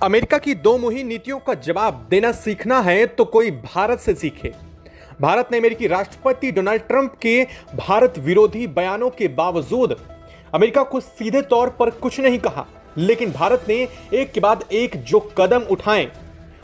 America की दो मुहिम नीतियों का जवाब देना सीखना है तो कोई भारत से सीखे। भारत ने अमेरिकी राष्ट्रपति डोनाल्ड ट्रंप के भारत विरोधी बयानों के बावजूद अमेरिका को सीधे तौर पर कुछ नहीं कहा, लेकिन भारत ने एक के बाद एक जो कदम उठाए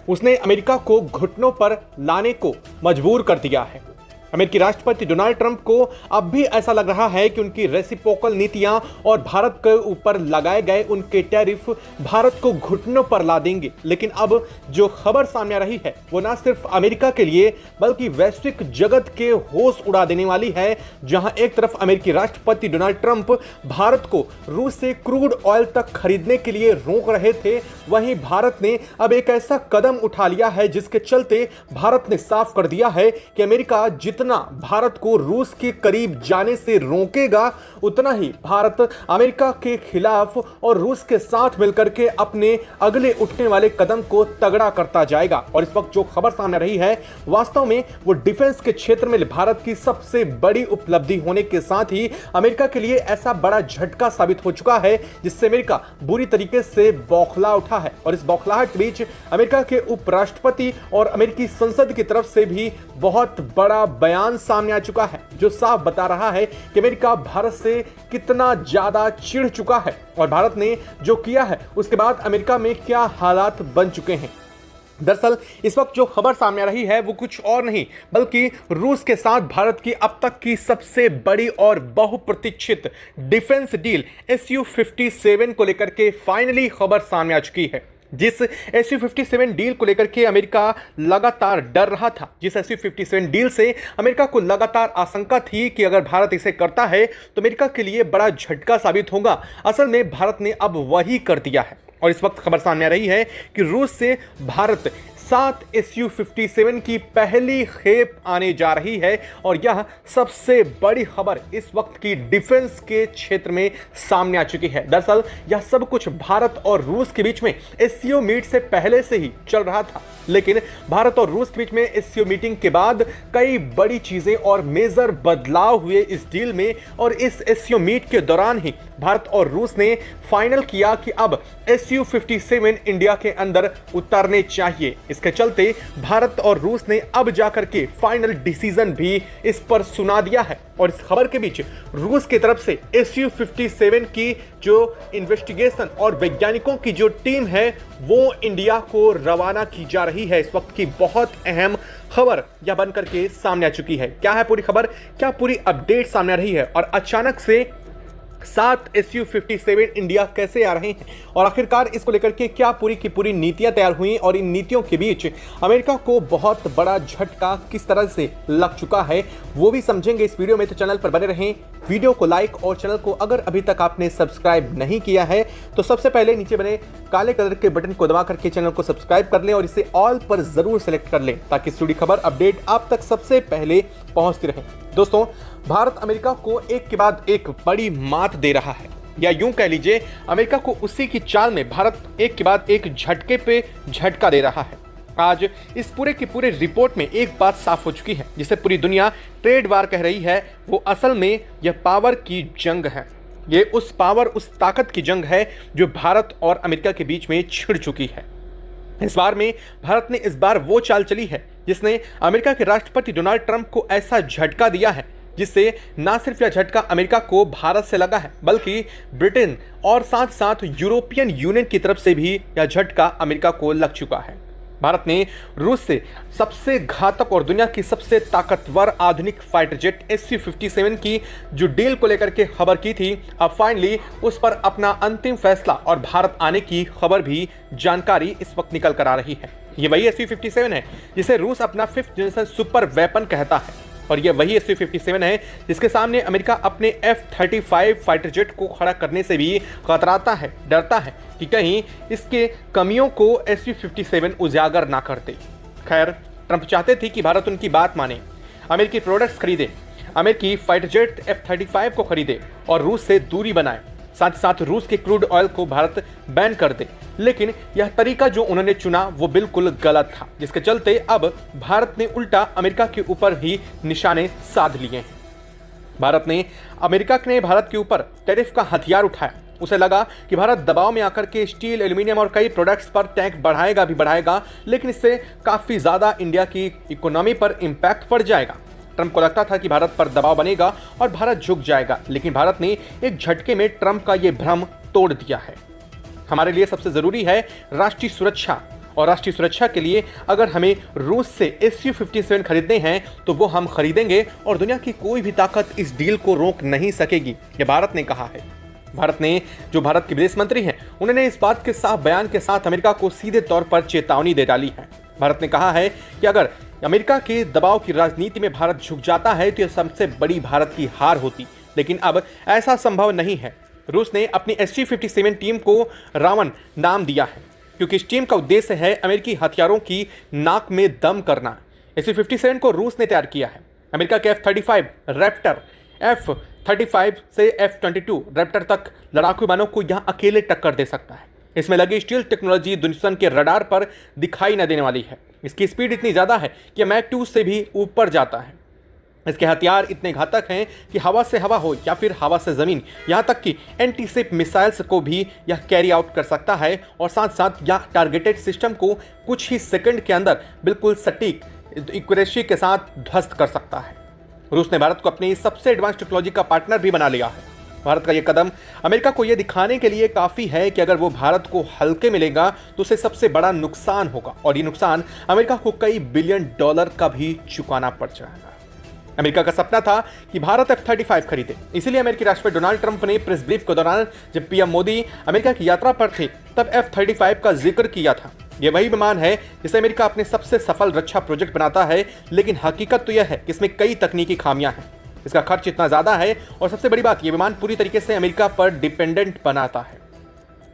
उसने अमेरिका को घुटनों पर लाने को मजबूर कर दिया है। अमेरिकी राष्ट्रपति डोनाल्ड ट्रंप को अब भी ऐसा लग रहा है कि उनकी रेसिप्रोकल नीतियां और भारत के ऊपर लगाए गए उनके टैरिफ भारत को घुटनों पर ला देंगे। लेकिन अब जो खबर सामने आ रही है वो ना सिर्फ अमेरिका के लिए बल्कि वैश्विक जगत के होश उड़ा देने वाली है। जहां एक तरफ अमेरिकी राष्ट्रपति डोनाल्ड ट्रंप भारत को रूस से क्रूड ऑयल तक खरीदने के लिए रोक रहे थे, वहीं भारत ने अब एक ऐसा कदम उठा लिया है जिसके चलते भारत ने साफ कर दिया है कि अमेरिका जितना भारत को रूस के करीब जाने से रोकेगा उतना ही भारत अमेरिका के खिलाफ और रूस के साथ मिलकर के अपने अगले उठने वाले कदम को तगड़ा करता जाएगा। और इस वक्त जो खबर सामने रही है वास्तव में वो डिफेंस के क्षेत्र में भारत की सबसे बड़ी उपलब्धि होने के साथ ही अमेरिका के लिए ऐसा बड़ा झटका साबित हो चुका है जिससे अमेरिका बुरी तरीके से बौखला उठा है। और इस बौखलाहट के बीच अमेरिका के उपराष्ट्रपति और अमेरिकी संसद की तरफ से भी बहुत बड़ा बयान सामने आ चुका है जो साफ बता रहा है कि अमेरिका भारत से कितना ज्यादा चिढ़ चुका है और भारत ने जो किया है उसके बाद अमेरिका में क्या हालात बन चुके हैं। दरअसल इस वक्त जो खबर सामने आ रही है वो कुछ और नहीं बल्कि रूस के साथ भारत की अब तक की सबसे बड़ी और बहुप्रतीक्षित डिफेंस डील SU-57 को लेकर के फाइनली खबर सामने आ चुकी है। जिस SU-57 डील को लेकर के अमेरिका लगातार डर रहा था, जिस SU-57 डील से अमेरिका को लगातार आशंका थी कि अगर भारत इसे करता है तो अमेरिका के लिए बड़ा झटका साबित होगा, असल में भारत ने अब वही कर दिया है। और इस वक्त खबर सामने आ रही है कि रूस से भारत 7 SU-57 की पहली खेप आने जा रही है और यह सबसे बड़ी खबर इस वक्त की डिफेंस के क्षेत्र में सामने आ चुकी है। दरअसल यह सब कुछ भारत और रूस के बीच में SCO मीट से पहले से ही चल रहा था, लेकिन भारत और रूस के बीच में SCO मीटिंग के बाद कई बड़ी चीजें और मेजर बदलाव हुए इस डील में। और इस SCO मीट के दौरान ही भारत और रूस ने फाइनल किया कि अब SU-57 इंडिया के अंदर उतरने चाहिए। इसके चलते भारत और रूस ने अब जाकर के फाइनल डिसीजन भी इस पर सुना दिया है। और इस खबर के बीच रूस की तरफ से SU-57 की जो इन्वेस्टिगेशन और वैज्ञानिकों की जो टीम है वो इंडिया को रवाना की जा रही है। इस वक्त की बहुत अहम खबर यह बनकर के सामने आ चुकी है। क्या है पूरी खबर, क्या पूरी अपडेट सामने आ रही है और अचानक से 7 SU-57 इंडिया कैसे आ रहे हैं और आखिरकार इसको लेकर के क्या पूरी की पूरी नीतियां तैयार हुई और इन नीतियों के बीच अमेरिका को बहुत बड़ा झटका किस तरह से लग चुका है वो भी समझेंगे इस वीडियो में। तो चैनल पर बने रहें, वीडियो को लाइक और चैनल को अगर अभी तक आपने सब्सक्राइब नहीं किया है तो सबसे पहले नीचे बने काले कलर के बटन को दबा करके चैनल को सब्सक्राइब कर लें और इसे ऑल पर जरूर सेलेक्ट कर लें ताकि जुड़ी खबर अपडेट आप तक सबसे पहले पहुंचती रहे। दोस्तों, भारत अमेरिका को एक के बाद एक बड़ी मात दे रहा है, या यूं कह लीजिए अमेरिका को उसी की चाल में भारत एक के बाद एक झटके पे झटका दे रहा है। आज इस पूरे की पूरे रिपोर्ट में एक बात साफ हो चुकी है जिसे पूरी दुनिया ट्रेड वार कह रही है, वो असल में यह पावर की जंग है। ये उस पावर, उस ताकत की जंग है जो भारत और अमेरिका के बीच में छिड़ चुकी है। इस बार में भारत ने इस बार वो चाल चली है जिसने अमेरिका के राष्ट्रपति डोनाल्ड ट्रंप को ऐसा झटका दिया है जिससे ना सिर्फ यह झटका अमेरिका को भारत से लगा है बल्कि ब्रिटेन और साथ साथ यूरोपियन यूनियन की तरफ से भी यह झटका अमेरिका को लग चुका है। भारत ने रूस से सबसे घातक और दुनिया की सबसे ताकतवर आधुनिक फाइटर जेट SU-57 की जो डील को लेकर के खबर की थी, अब फाइनली उस पर अपना अंतिम फैसला और भारत आने की खबर भी जानकारी इस वक्त निकल कर आ रही है। ये वही SU-57 है जिसे रूस अपना 5th जनरेशन सुपर वेपन कहता है और यह वही SU-57 है जिसके सामने अमेरिका अपने F-35 फाइटर जेट को खड़ा करने से भी कतराता है, डरता है कि कहीं इसके कमियों को SU-57 उजागर ना कर दे। खैर, ट्रंप चाहते थे कि भारत उनकी बात माने, अमेरिकी प्रोडक्ट्स खरीदे, अमेरिकी फाइटर जेट F-35 को खरीदे और रूस से दूरी बनाए, साथ ही साथ रूस के क्रूड ऑयल को भारत बैन कर दे। लेकिन यह तरीका जो उन्होंने चुना वो बिल्कुल गलत था, जिसके चलते अब भारत ने उल्टा अमेरिका के ऊपर ही निशाने साध लिए हैं। भारत ने भारत के ऊपर टैरिफ का हथियार उठाया। उसे लगा कि भारत दबाव में आकर के स्टील, एल्यूमिनियम और कई प्रोडक्ट्स पर टैक्स बढ़ाएगा, लेकिन इससे काफ़ी ज़्यादा इंडिया की इकोनॉमी पर इम्पैक्ट पड़ जाएगा। ट्रंप को लगता था कि भारत पर दबाव बनेगा और भारत झुक जाएगा, लेकिन भारत ने एक झटके में ट्रंप का ये भ्रम तोड़ दिया है। हमारे लिए सबसे ज़रूरी है राष्ट्रीय सुरक्षा, और राष्ट्रीय सुरक्षा के लिए अगर हमें रूस से Su-57 खरीदने हैं तो वो हम खरीदेंगे और दुनिया की कोई भी ताकत इस डील को रोक नहीं सकेगी, ये भारत ने कहा है। भारत के विदेश मंत्री हैं, उन्होंने इस बात के साफ बयान के साथ अमेरिका को सीधे तौर पर चेतावनी दे डाली है। भारत ने कहा है कि अगर अमेरिका के दबाव की राजनीति में भारत झुक जाता है तो यह सबसे बड़ी भारत की हार होती, लेकिन अब ऐसा संभव नहीं है। रूस ने अपनी Su-57 टीम को रावण नाम दिया है, क्योंकि इस टीम का उद्देश्य है अमेरिकी हथियारों की नाक में दम करना। Su-57 को रूस ने तैयार किया है। अमेरिका के F-35 रैप्टर, F-35 से F-22 रैप्टर तक लड़ाकू विमानों को यहां अकेले टक्कर दे सकता है। इसमें लगी स्टील टेक्नोलॉजी दुश्मन के रडार पर दिखाई न देने वाली है। इसकी स्पीड इतनी ज़्यादा है कि मैक 2 से भी ऊपर जाता है। इसके हथियार इतने घातक हैं कि हवा से हवा हो या फिर हवा से ज़मीन, यहाँ तक कि एंटी-शिप मिसाइल्स को भी यह कैरी आउट कर सकता है, और साथ साथ यह टारगेटेड सिस्टम को कुछ ही सेकंड के अंदर बिल्कुल सटीक एक्यूरेसी के साथ ध्वस्त कर सकता है। रूस ने भारत को अपनी सबसे एडवांस टेक्नोलॉजी का पार्टनर भी बना लिया है। भारत का यह कदम अमेरिका को यह दिखाने के लिए काफ़ी है कि अगर वो भारत को हल्के मिलेगा तो उसे सबसे बड़ा नुकसान होगा, और ये नुकसान अमेरिका को कई बिलियन डॉलर का भी चुकाना पड़ जाएगा। अमेरिका का सपना था कि भारत F-35 खरीदे, इसीलिए अमेरिकी राष्ट्रपति डोनाल्ड ट्रंप ने प्रेस ब्रीफ के दौरान जब पीएम मोदी अमेरिका की यात्रा पर थे तब F-35 का जिक्र किया था। यह वही विमान है जिसे अमेरिका अपने सबसे सफल रक्षा प्रोजेक्ट बनाता है, लेकिन हकीकत तो यह है कि इसमें कई तकनीकी खामियां हैं। इसका खर्च इतना ज़्यादा है, और सबसे बड़ी बात, यह विमान पूरी तरीके से अमेरिका पर डिपेंडेंट बनाता है।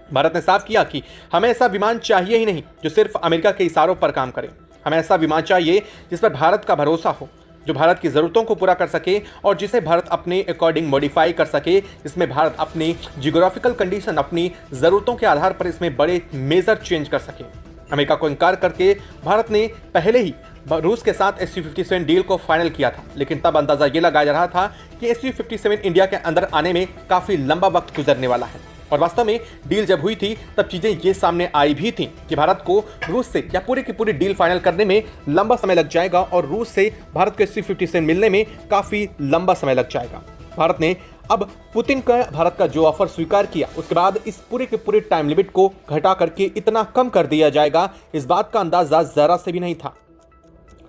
भारत ने साफ किया कि हमें ऐसा विमान चाहिए ही नहीं जो सिर्फ अमेरिका के इशारों पर काम करे। हमें ऐसा विमान चाहिए जिस पर भारत का भरोसा हो, जो भारत की ज़रूरतों को पूरा कर सके और जिसे भारत अपने अकॉर्डिंग मॉडिफाई कर सके, जिसमें भारत अपनी जियोग्राफिकल कंडीशन, अपनी ज़रूरतों के आधार पर इसमें बड़े मेजर चेंज कर सके। अमेरिका को इनकार करके भारत ने पहले ही रूस के साथ Su-57 डील को फाइनल किया था, लेकिन तब अंदाज़ा ये लगाया जा रहा था कि Su-57 इंडिया के अंदर आने में काफ़ी लंबा वक्त गुजरने वाला है। और वास्तव में डील जब हुई थी तब चीज़ें ये सामने आई भी थी कि भारत को रूस से या पूरी की पूरी डील फाइनल करने में लंबा समय लग जाएगा, और रूस से भारत को Su-57 मिलने में काफ़ी लंबा समय लग जाएगा। भारत ने अब पुतिन का भारत का जो ऑफर स्वीकार किया, उसके बाद इस पूरे के पूरे टाइम लिमिट को घटा करके इतना कम कर दिया जाएगा, इस बात का अंदाजा ज़रा से भी नहीं था।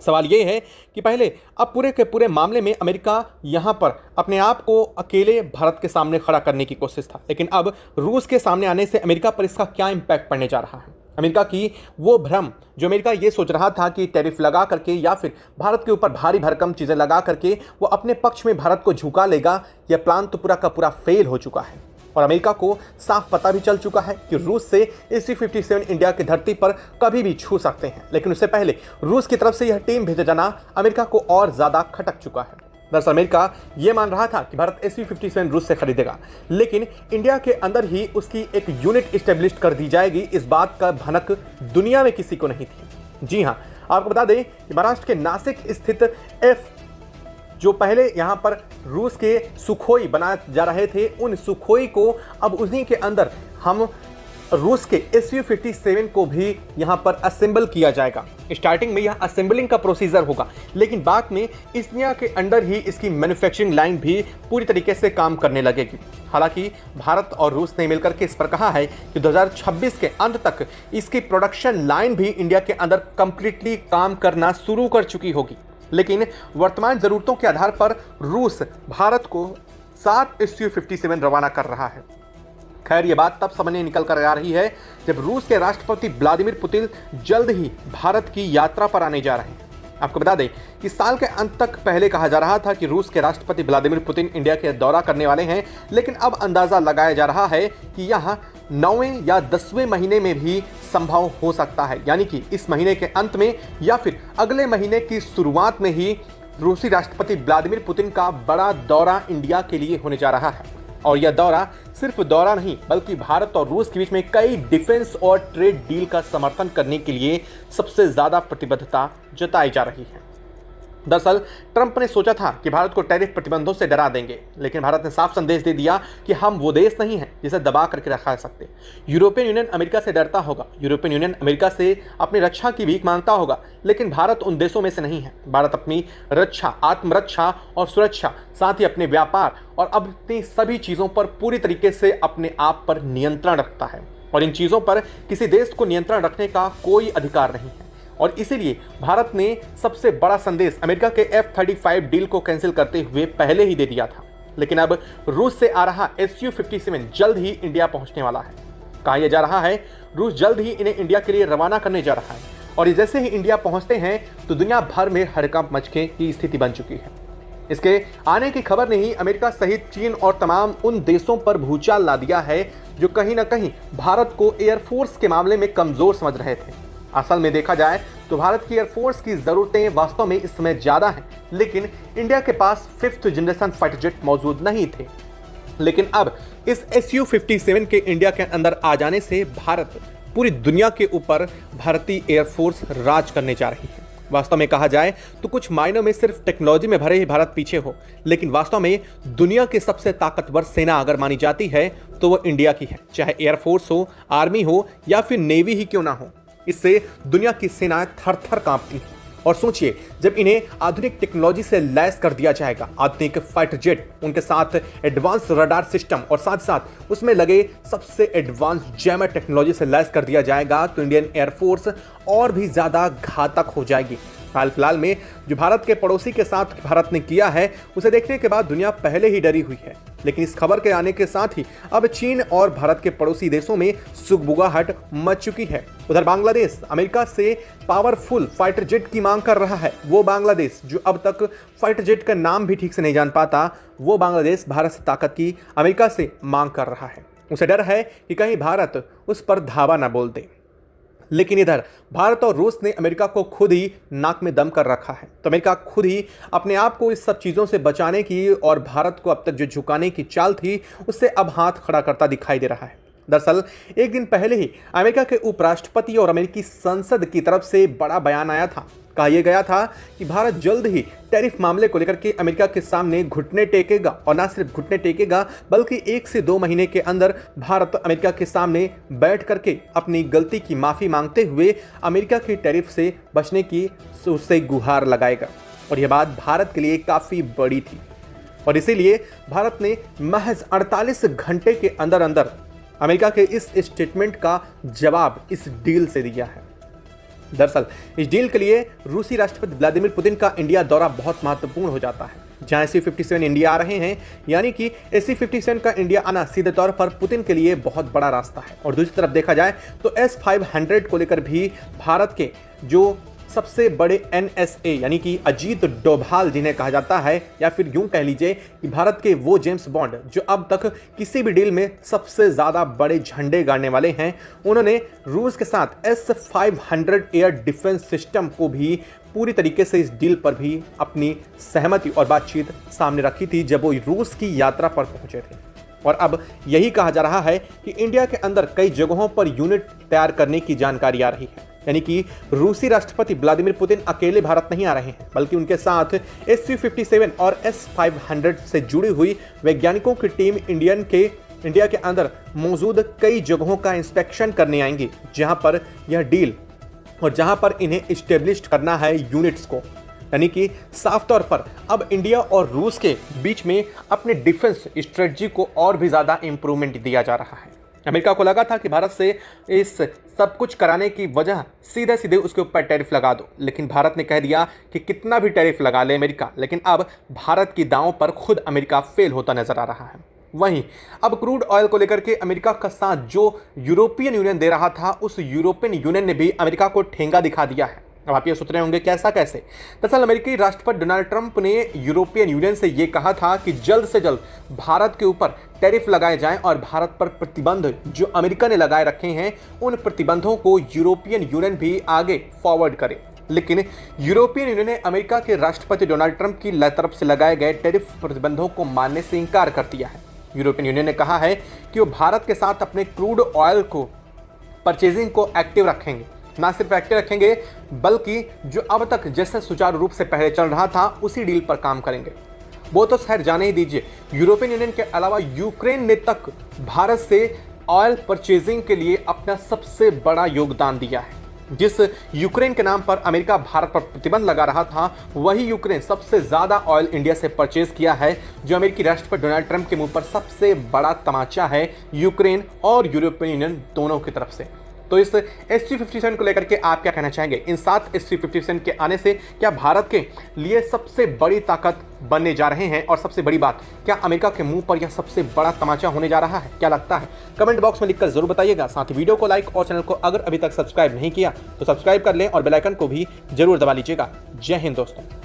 सवाल ये है कि पहले अब पूरे के पूरे मामले में अमेरिका यहाँ पर अपने आप को अकेले भारत के सामने खड़ा करने की कोशिश था, लेकिन अब रूस के सामने आने से अमेरिका पर इसका क्या इम्पैक्ट पड़ने जा रहा है। अमेरिका की वो भ्रम जो अमेरिका ये सोच रहा था कि टैरिफ लगा करके या फिर भारत के ऊपर भारी भरकम चीज़ें लगा करके वो अपने पक्ष में भारत को झुका लेगा, यह प्लान तो पूरा का पूरा फेल हो चुका है। और अमेरिका को साफ पता भी चल चुका है कि रूस से Su-57 इंडिया की धरती पर कभी भी छू सकते हैं, लेकिन उससे पहले रूस की तरफ से यह टीम भेजा जाना अमेरिका को और ज़्यादा खटक चुका है। दरअसल अमेरिका ये मान रहा था कि भारत Su-57 रूस से खरीदेगा, लेकिन इंडिया के अंदर ही उसकी एक यूनिट इस्टेब्लिश कर दी जाएगी, इस बात का भनक दुनिया में किसी को नहीं थी। जी हाँ, आपको बता दें कि महाराष्ट्र के नासिक स्थित जो पहले यहाँ पर रूस के सुखोई बनाए जा रहे थे, उन सुखोई को अब उन्हीं के अंदर हम रूस के Su-57 को भी यहाँ पर असेंबल किया जाएगा। स्टार्टिंग में यह असेंबलिंग का प्रोसीजर होगा, लेकिन बाद में इंडिया के अंदर ही इसकी मैन्युफैक्चरिंग लाइन भी पूरी तरीके से काम करने लगेगी। हालांकि भारत और रूस ने मिलकर के इस पर कहा है कि 2026 के अंत तक इसकी प्रोडक्शन लाइन भी इंडिया के अंदर कंप्लीटली काम करना शुरू कर चुकी होगी, लेकिन वर्तमान ज़रूरतों के आधार पर रूस भारत को 7 Su-57 रवाना कर रहा है। खैर, ये बात तब सामने निकल कर आ रही है जब रूस के राष्ट्रपति व्लादिमीर पुतिन जल्द ही भारत की यात्रा पर आने जा रहे हैं। आपको बता दें कि साल के अंत तक पहले कहा जा रहा था कि रूस के राष्ट्रपति व्लादिमीर पुतिन इंडिया के दौरा करने वाले हैं, लेकिन अब अंदाज़ा लगाया जा रहा है कि यह 9वें या 10वें महीने में भी संभव हो सकता है, यानी कि इस महीने के अंत में या फिर अगले महीने की शुरुआत में ही रूसी राष्ट्रपति व्लादिमीर पुतिन का बड़ा दौरा इंडिया के लिए होने जा रहा है। और यह दौरा सिर्फ दौरा नहीं, बल्कि भारत और रूस के बीच में कई डिफेंस और ट्रेड डील का समर्थन करने के लिए सबसे ज़्यादा प्रतिबद्धता जताई जा रही है। दरअसल ट्रंप ने सोचा था कि भारत को टैरिफ प्रतिबंधों से डरा देंगे, लेकिन भारत ने साफ संदेश दे दिया कि हम वो देश नहीं हैं जिसे दबा करके रखा जा सकते। यूरोपियन यूनियन अमेरिका से डरता होगा, यूरोपियन यूनियन अमेरिका से अपनी रक्षा की भीख मांगता होगा, लेकिन भारत उन देशों में से नहीं है। भारत अपनी रक्षा, आत्मरक्षा और सुरक्षा, साथ ही अपने व्यापार और अपनी सभी चीज़ों पर पूरी तरीके से अपने आप पर नियंत्रण रखता है, और इन चीज़ों पर किसी देश को नियंत्रण रखने का कोई अधिकार नहीं है। और इसीलिए भारत ने सबसे बड़ा संदेश अमेरिका के F-35 डील को कैंसिल करते हुए पहले ही दे दिया था। लेकिन अब रूस से आ रहा Su-57 जल्द ही इंडिया पहुंचने वाला है। कहा यह जा रहा है रूस जल्द ही इन्हें इंडिया के लिए रवाना करने जा रहा है, और जैसे ही इंडिया पहुंचते हैं तो दुनिया भर में हड़कंप मचने की स्थिति बन चुकी है। इसके आने की खबर ने ही अमेरिका सहित चीन और तमाम उन देशों पर भूचाल ला दिया है जो कहीं ना कहीं भारत को एयरफोर्स के मामले में कमजोर समझ रहे थे। असल में देखा जाए तो भारत की एयरफोर्स की ज़रूरतें वास्तव में इस समय ज़्यादा हैं, लेकिन इंडिया के पास 5th जनरेशन फाइटर जेट मौजूद नहीं थे। लेकिन अब इस Su-57 के इंडिया के अंदर आ जाने से भारत पूरी दुनिया के ऊपर भारतीय एयरफोर्स राज करने जा रही है। वास्तव में कहा जाए तो कुछ मायनों में सिर्फ टेक्नोलॉजी में भरे ही भारत पीछे हो, लेकिन वास्तव में दुनिया की सबसे ताकतवर सेना अगर मानी जाती है तो वो इंडिया की है, चाहे एयरफोर्स हो, आर्मी हो या फिर नेवी ही क्यों ना हो। इससे दुनिया की सेनाएं थर थर कांपती हैं। और सोचिए, जब इन्हें आधुनिक टेक्नोलॉजी से लैस कर दिया जाएगा, आधुनिक फाइटर जेट, उनके साथ एडवांस रडार सिस्टम और साथ साथ उसमें लगे सबसे एडवांस जैमर टेक्नोलॉजी से लैस कर दिया जाएगा, तो इंडियन एयरफोर्स और भी ज़्यादा घातक हो जाएगी। हाल फिलहाल में जो भारत के पड़ोसी के साथ भारत ने किया है, उसे देखने के बाद दुनिया पहले ही डरी हुई है। लेकिन इस खबर के आने के साथ ही अब चीन और भारत के पड़ोसी देशों में सुगबुगाहट मच चुकी है। उधर बांग्लादेश अमेरिका से पावरफुल फाइटर जेट की मांग कर रहा है। वो बांग्लादेश जो अब तक फाइटर जेट का नाम भी ठीक से नहीं जान पाता, वो बांग्लादेश भारत से ताकत की अमेरिका से मांग कर रहा है। उसे डर है कि कहीं भारत उस पर धावा ना बोल दे। लेकिन इधर भारत और रूस ने अमेरिका को खुद ही नाक में दम कर रखा है, तो अमेरिका खुद ही अपने आप को इस सब चीज़ों से बचाने की और भारत को अब तक जो झुकाने की चाल थी उससे अब हाथ खड़ा करता दिखाई दे रहा है। दरअसल एक दिन पहले ही अमेरिका के उपराष्ट्रपति और अमेरिकी संसद की तरफ से बड़ा बयान आया था। कहा यह गया था कि भारत जल्द ही टैरिफ मामले को लेकर के अमेरिका के सामने घुटने टेकेगा, और न सिर्फ घुटने टेकेगा बल्कि 1 से 2 महीने के अंदर भारत अमेरिका के सामने बैठ करके अपनी गलती की माफ़ी मांगते हुए अमेरिका की टैरिफ से बचने की उससे गुहार लगाएगा। और यह बात भारत के लिए काफ़ी बड़ी थी, और इसीलिए भारत ने महज 48 घंटे के अंदर अंदर अमेरिका के इस स्टेटमेंट का जवाब इस डील से दिया है। दरअसल इस डील के लिए रूसी राष्ट्रपति व्लादिमीर पुतिन का इंडिया दौरा बहुत महत्वपूर्ण हो जाता है। जहां Su-57 इंडिया आ रहे हैं, यानी कि Su-57 का इंडिया आना सीधे तौर पर पुतिन के लिए बहुत बड़ा रास्ता है। और दूसरी तरफ देखा जाए तो S-500 को लेकर भी भारत के जो सबसे बड़े NSA यानी कि अजीत डोभाल जिन्हें कहा जाता है, या फिर यूं कह लीजिए कि भारत के वो जेम्स बॉन्ड जो अब तक किसी भी डील में सबसे ज़्यादा बड़े झंडे गाड़ने वाले हैं, उन्होंने रूस के साथ S-500 एयर डिफेंस सिस्टम को भी पूरी तरीके से इस डील पर भी अपनी सहमति और बातचीत सामने रखी थी जब वो रूस की यात्रा पर पहुंचे थे। और अब यही कहा जा रहा है कि इंडिया के अंदर कई जगहों पर यूनिट तैयार करने की जानकारी आ रही है, यानी कि रूसी राष्ट्रपति व्लादिमीर पुतिन अकेले भारत नहीं आ रहे हैं, बल्कि उनके साथ Su-57 और S-500 से जुड़ी हुई वैज्ञानिकों की टीम इंडिया के अंदर मौजूद कई जगहों का इंस्पेक्शन करने आएंगी, जहां पर यह डील और जहां पर इन्हें इस्टेब्लिश करना है यूनिट्स को। यानी कि साफ तौर पर अब इंडिया और रूस के बीच में अपने डिफेंस स्ट्रेटजी को और भी ज़्यादा इम्प्रूवमेंट दिया जा रहा है। अमेरिका को लगा था कि भारत से इस सब कुछ कराने की वजह सीधे सीधे उसके ऊपर टैरिफ लगा दो, लेकिन भारत ने कह दिया कि कितना भी टैरिफ लगा ले अमेरिका, लेकिन अब भारत की दांव पर खुद अमेरिका फेल होता नजर आ रहा है। वहीं अब क्रूड ऑयल को लेकर के अमेरिका का साथ जो यूरोपियन यूनियन दे रहा था, उस यूरोपियन यूनियन ने भी अमेरिका को ठेंगा दिखा दिया है। अब आप ये सोच रहे होंगे कैसा कैसे? दरअसल अमेरिकी राष्ट्रपति डोनाल्ड ट्रंप ने यूरोपियन यूनियन से ये कहा था कि जल्द से जल्द भारत के ऊपर टैरिफ लगाए जाएं और भारत पर प्रतिबंध जो अमेरिका ने लगाए रखे हैं उन प्रतिबंधों को यूरोपियन यूनियन भी आगे फॉरवर्ड करे। लेकिन यूरोपियन यूनियन ने अमेरिका के राष्ट्रपति डोनाल्ड ट्रंप की तरफ से लगाए गए टैरिफ प्रतिबंधों को मानने से इनकार कर दिया है। यूरोपियन यूनियन ने कहा है कि वो भारत के साथ अपने क्रूड ऑयल को परचेजिंग को एक्टिव रखेंगे, ना सिर्फ फैक्ट्री रखेंगे बल्कि जो अब तक जैसे सुचारू रूप से पहले चल रहा था उसी डील पर काम करेंगे। वो तो खैर जाने ही दीजिए, यूरोपियन यूनियन के अलावा यूक्रेन ने तक भारत से ऑयल परचेजिंग के लिए अपना सबसे बड़ा योगदान दिया है। जिस यूक्रेन के नाम पर अमेरिका भारत पर प्रतिबंध लगा रहा था, वही यूक्रेन सबसे ज्यादा ऑयल इंडिया से परचेज किया है, जो अमेरिकी राष्ट्रपति डोनाल्ड ट्रंप के मुंह पर सबसे बड़ा तमाचा है यूक्रेन और यूरोपियन यूनियन दोनों की तरफ से। तो इस S-357 को लेकर के आप क्या कहना चाहेंगे? इन 7 S-357 के आने से क्या भारत के लिए सबसे बड़ी ताकत बनने जा रहे हैं? और सबसे बड़ी बात, क्या अमेरिका के मुंह पर यह सबसे बड़ा तमाचा होने जा रहा है? क्या लगता है? कमेंट बॉक्स में लिखकर जरूर बताइएगा। साथ ही वीडियो को लाइक और चैनल को अगर अभी तक सब्सक्राइब नहीं किया तो सब्सक्राइब कर लें और बेल आइकन को भी जरूर दबा लीजिएगा। जय हिंद दोस्तों।